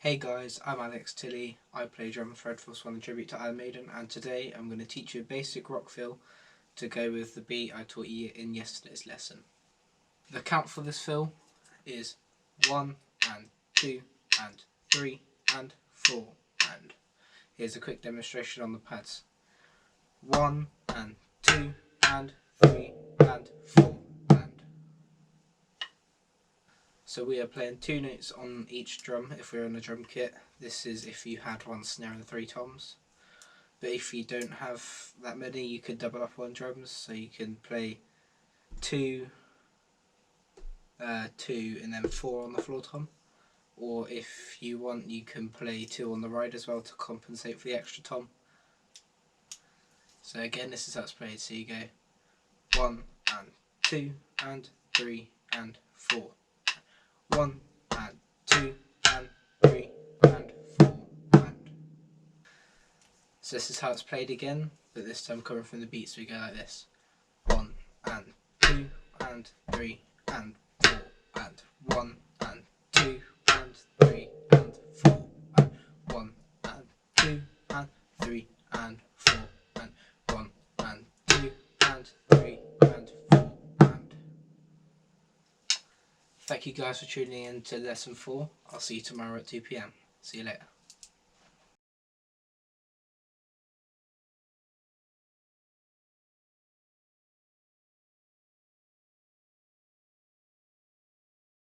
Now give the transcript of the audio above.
Hey guys, I'm Alex Tilley. I play drum for Red Force 1 in tribute to Maiden, and today I'm going to teach you a basic rock fill to go with the beat I taught you in yesterday's lesson. The count for this fill is 1 and 2 and 3 and 4 and. Here's a quick demonstration on the pads. 1 and 2 and 3 and 4 and. So we are playing 2 notes on each drum if we're on a drum kit. This is if you had 1 snare and 3 toms. But if you don't have that many, you could double up on drums, so you can play 2 and then 4 on the floor tom. Or if you want, you can play 2 on the ride as well to compensate for the extra tom. So again, this is how it's played. So you go 1 and 2 and 3 and 4. 1 and 2 and 3 and 4 and. So this is how it's played again, but this time coming from the beat, so we go like this. 1 and 2 and 3 and 4 and 1 and 2 and 3 and 4 and 1 and 2 and 3 and 4 and 1 and 2 and 3 and 4 and. Thank you guys for tuning in to lesson 4. I'll see you tomorrow at 2 PM. See you later.